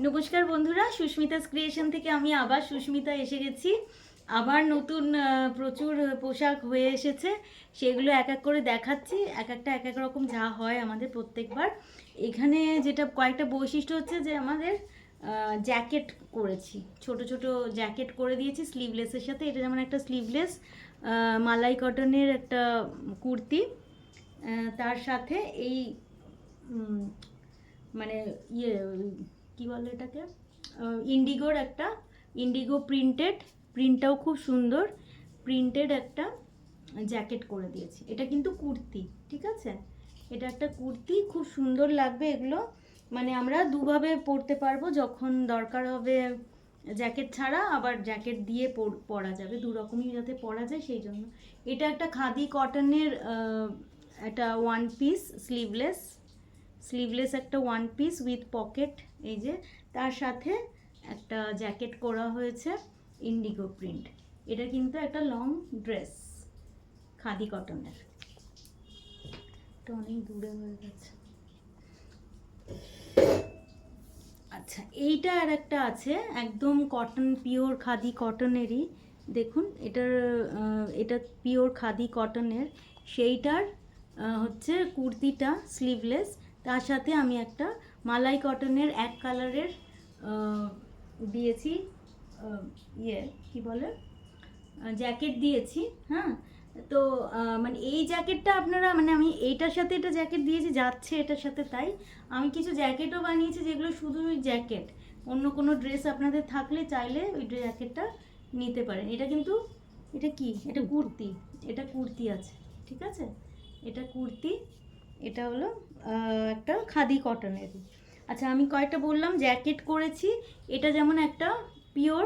নমস্কার বন্ধুরা, সুস্মিতাস ক্রিয়েশন থেকে আমি আবার সুস্মিতা এসে গেছি। আবার নতুন প্রচুর পোশাক হয়ে এসেছে, সেগুলো এক এক করে দেখাচ্ছি। এক একটা এক এক রকম যা হয় আমাদের প্রত্যেকবার। এখানে যেটা কয়েকটা বৈশিষ্ট্য হচ্ছে যে আমাদের জ্যাকেট করেছি, ছোট ছোট জ্যাকেট করে দিয়েছি স্লিভলেসের সাথে। এটা যেমন একটা স্লিভলেস মালাই কটনের একটা কুর্তি, তার সাথে এই মানে ইয়ে কী বলে এটাকে, ইন্ডিগোর একটা ইন্ডিগো প্রিন্টটাও খুব সুন্দর প্রিন্টেড একটা জ্যাকেট করে দিয়েছি। এটা কিন্তু কুর্তি, ঠিক আছে? এটা একটা কুর্তি, খুব সুন্দর লাগবে এগুলো। মানে আমরা দুভাবে পরতে পারবো, যখন দরকার হবে জ্যাকেট ছাড়া, আবার জ্যাকেট দিয়ে পরা যাবে, দু রকমই যাতে পরা যায় সেই জন্য। এটা একটা খাদি কটনের একটা ওয়ান পিস স্লিভলেস একটা ওয়ান পিস উইথ পকেট, এই যে তার সাথে একটা জ্যাকেট করা হয়েছে ইন্ডিগো প্রিন্ট। এটা কিন্তু একটা লং ড্রেস খাদি কটনের। এটা অনেক দূরে হয়ে গেছে। আচ্ছা, এইটা আর একটা আছে একদম কটন, পিওর খাদি কটনেরই। দেখুন এটা পিওর খাদি কটনের। সেইটার হচ্ছে কুর্তিটা স্লিভলেস, তার সাথে আমি একটা মালাই কটনের এক কালারের দিয়েছি, ইয়ে কি বলে, জ্যাকেট দিয়েছি। হ্যাঁ, তো মানে এই জ্যাকেটটা আপনারা, মানে আমি এইটার সাথে এটা জ্যাকেট দিয়েছি, যাচ্ছে এটার সাথে, তাই আমি কিছু জ্যাকেটও বানিয়েছি যেগুলো শুধু জ্যাকেট। অন্য কোনো ড্রেস আপনাদের থাকলে চাইলে ওই জ্যাকেটটা নিতে পারেন। এটা কিন্তু, এটা কি, এটা কুর্তি, এটা কুর্তি আছে, ঠিক আছে? এটা কুর্তি, এটা হলো একটা খাদি কটনের। আচ্ছা, আমি কয়েকটা বললাম জ্যাকেট করেছি। এটা যেমন একটা পিওর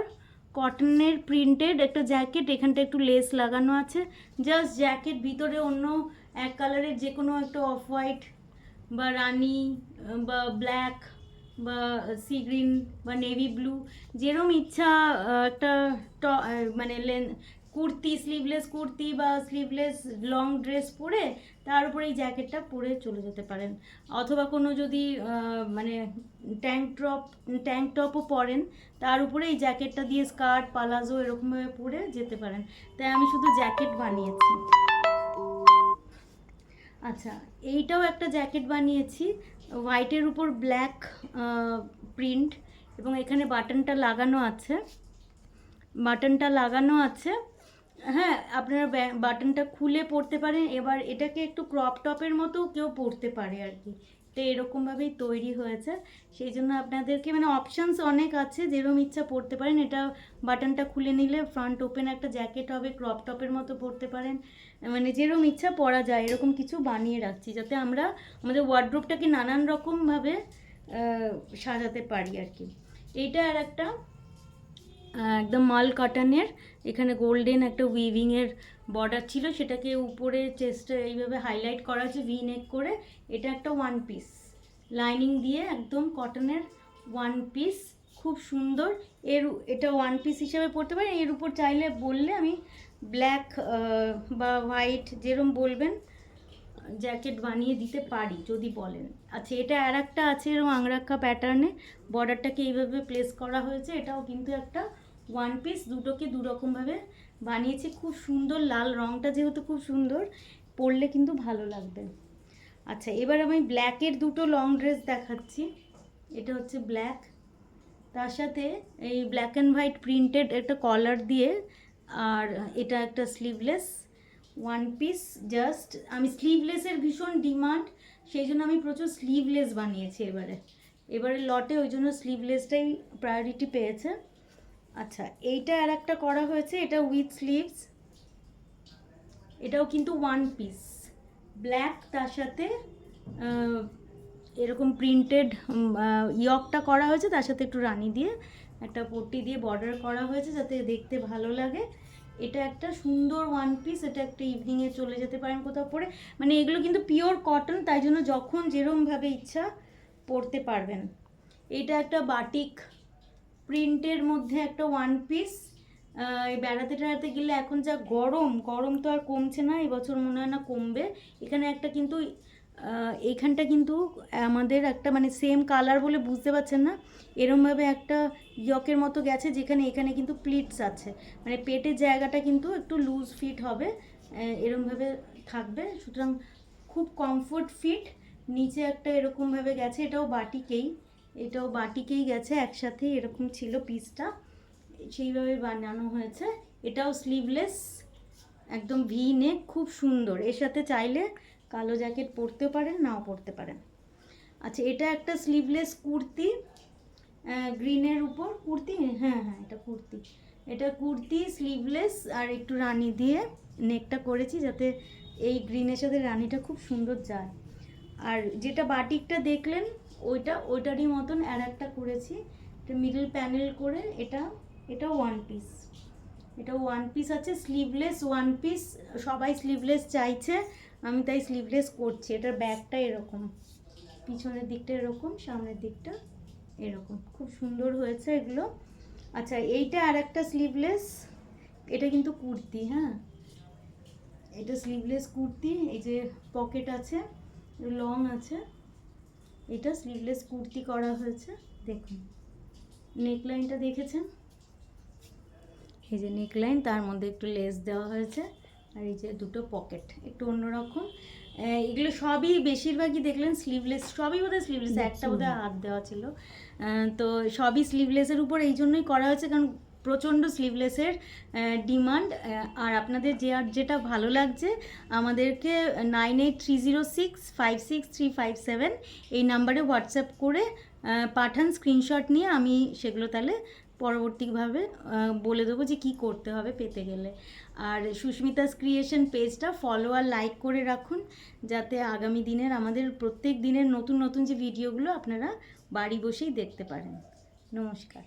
কটনের প্রিন্টেড একটা জ্যাকেট, এখানটা একটু লেস লাগানো আছে, জাস্ট জ্যাকেট, ভিতরে অন্য এক কালারের যে কোনো একটা অফ হোয়াইট বা রানি বা ব্ল্যাক বা সি গ্রিন বা নেভি ব্লু, যেরম ইচ্ছা একটা মানে কুর্তি, স্লিভলেস কুর্তি বা স্লিভলেস লং ড্রেস পরে তার উপরে এই জ্যাকেটটা পরে চলে যেতে পারেন। অথবা কোনো যদি মানে ট্যাঙ্ক টপও পরেন, তার উপরে এই জ্যাকেটটা দিয়ে স্কার্ট, পালাজো এরকমভাবে পরে যেতে পারেন। তাই আমি শুধু জ্যাকেট বানিয়েছি। আচ্ছা, এইটাও একটা জ্যাকেট বানিয়েছি, হোয়াইটের উপর ব্ল্যাক প্রিন্ট, এবং এখানে বাটনটা লাগানো আছে। হ্যাঁ, আপনারা বাটনটা খুলে পরতে পারেন। এবার এটাকে একটু ক্রপ টপের মতো কেউ পরতে পারে আর কি। তো এরকমভাবেই তৈরি হয়েছে, সেই জন্য আপনাদেরকে মানে অপশানস অনেক আছে, যেরকম ইচ্ছা পরতে পারেন। এটা বাটনটা খুলে নিলে ফ্রন্ট ওপেন একটা জ্যাকেট হবে, ক্রপ টপের মতো পরতে পারেন, মানে যেরকম ইচ্ছা পরা যায়। এরকম কিছু বানিয়ে রাখছি যাতে আমরা আমাদের ওয়ার্ড্রোবটাকে নানান রকমভাবে সাজাতে পারি আর কি। এইটা আর একটা একদম মাল কাটানের, এখানে গোল্ডেন একটা উইভিংয়ের বর্ডার ছিল, সেটাকে উপরে চেস্টে এইভাবে হাইলাইট করা আছে ভি নেক করে। এটা একটা ওয়ান পিস লাইনিং দিয়ে একদম কটনের ওয়ান পিস, খুব সুন্দর। এটা ওয়ান পিস হিসেবে পরতে পারেন। এর উপর চাইলে বললে আমি ব্ল্যাক বা হোয়াইট যেরম বলবেন জ্যাকেট বানিয়ে দিতে পারি যদি বলেন। আচ্ছা, এটা আর একটা আছে এরকম আংরাক্ষা প্যাটার্নে, বর্ডারটাকে এইভাবে প্লেস করা হয়েছে। এটাও কিন্তু একটা ওয়ান পিস, দুটোকে দুরকমভাবে বানিয়েছি, খুব সুন্দর। লাল রঙটা যেহেতু খুব সুন্দর, পরলে কিন্তু ভালো লাগবে। আচ্ছা, এবার আমি ব্ল্যাকের দুটো লং ড্রেস দেখাচ্ছি। এটা হচ্ছে ব্ল্যাক, তার সাথে এই ব্ল্যাক অ্যান্ড হোয়াইট প্রিন্টেড একটা কলার দিয়ে, আর এটা একটা স্লিভলেস ওয়ান পিস। জাস্ট আমি স্লিভলেসের ভীষণ ডিমান্ড, সেই জন্য আমি প্রচুর স্লিভলেস বানিয়েছি এবারে লটে, ওই জন্য স্লিভলেসটাই প্রায়োরিটি পেয়েছে। আচ্ছা, এইটা আর একটা করা হয়েছে, এটা উইথ স্লিভস, এটাও কিন্তু ওয়ান পিস ব্ল্যাক, তার সাথে এরকম প্রিন্টেড ইয়কটা করা হয়েছে, তার সাথে একটু রানি দিয়ে একটা পট্টি দিয়ে বর্ডার করা হয়েছে যাতে দেখতে ভালো লাগে। এটা একটা সুন্দর ওয়ান পিস, এটা একটা ইভিনিংয়ে চলে যেতে পারেন কোথাও পরে। মানে এগুলো কিন্তু পিওর কটন, তাই জন্য যখন যেরমভাবে ইচ্ছা পরতে পারবেন। এটা একটা বাটিক প্রিন্টের মধ্যে একটা ওয়ান পিস। বেড়াতে টেড়াতে গেলে এখন যা গরম তো আর কমছে না, এবছর মনে হয় না কমবে। এখানে একটা কিন্তু এইখানটা কিন্তু আমাদের একটা মানে সেম কালার বলে বুঝতে পারছেন না, এরমভাবে একটা ইয়কের মতো গেছে, যেখানে এখানে কিন্তু প্লিটস আছে, মানে পেটের জায়গাটা কিন্তু একটু লুজ ফিট হবে, এরমভাবে থাকবে, সুতরাং খুব কমফোর্ট ফিট। নিচে একটা এরকমভাবে গেছে, এটাও বাটিকেই গেছে, একসাথে এরকম ছিল পিসটা, সেইভাবে বানানো হয়েছে। এটাও স্লিভলেস, একদম ভি নেক, খুব সুন্দর। এর সাথে চাইলে কালো জ্যাকেট পরতেও পারেন, নাও পরতে পারেন। আচ্ছা, এটা একটা স্লিভলেস কুর্তি, গ্রিনের উপর কুর্তি, হ্যাঁ হ্যাঁ এটা কুর্তি, এটা কুর্তি স্লিভলেস, আর একটু রানী দিয়ে নেকটা করেছি, যাতে এই গ্রিনের সাথে রানীটা খুব সুন্দর যায়। আর যেটা বাটিকটা দেখলেন ওইটারই মতন আর একটা করেছি, এটা মিডল প্যানেল করে, এটা ওয়ান পিস, এটা ওয়ান পিস আছে, স্লিভলেস ওয়ান পিস। সবাই স্লিভলেস চাইছে, আমি তাই স্লিভলেস করছি। এটার ব্যাগটা এরকম, পিছনের দিকটা এরকম, সামনের দিকটা এরকম, খুব সুন্দর হয়েছে এগুলো। আচ্ছা, এইটা আর একটা স্লিভলেস, এটা কিন্তু কুর্তি, হ্যাঁ এটা স্লিভলেস কুর্তি, এই যে পকেট আছে, লং আছে, এটা স্লিভলেস কুর্তি করা হয়েছে। দেখুন নেকলাইনটা দেখেছেন, এই যে নেকলাইন, তার মধ্যে একটু লেস দেওয়া হয়েছে, আর এই যে দুটো পকেট একটু অন্যরকম। এগুলো সবই বেশিরভাগই দেখলেন স্লিভলেস, সবই বোধহয় স্লিভলেস, একটা বোধহয় হাত দেওয়া ছিল। তো সবই স্লিভলেসের উপর এই জন্যই করা হয়েছে, কারণ প্রচণ্ড স্লিভলেসের ডিমান্ড। আর আপনাদের যেটা ভালো লাগছে আমাদেরকে 9830656357 এই নাম্বারে হোয়াটসঅ্যাপ করে পাঠান স্ক্রিনশট নিয়ে, আমি সেগুলো তাহলে পরবর্তীভাবে বলে দেবো যে কী করতে হবে পেতে গেলে। আর সুস্মিতাস ক্রিয়েশন পেজটা ফলো আর লাইক করে রাখুন, যাতে আগামী দিনের আমাদের প্রত্যেক দিনের নতুন নতুন যে ভিডিওগুলো আপনারা বাড়ি বসেই দেখতে পারেন। নমস্কার।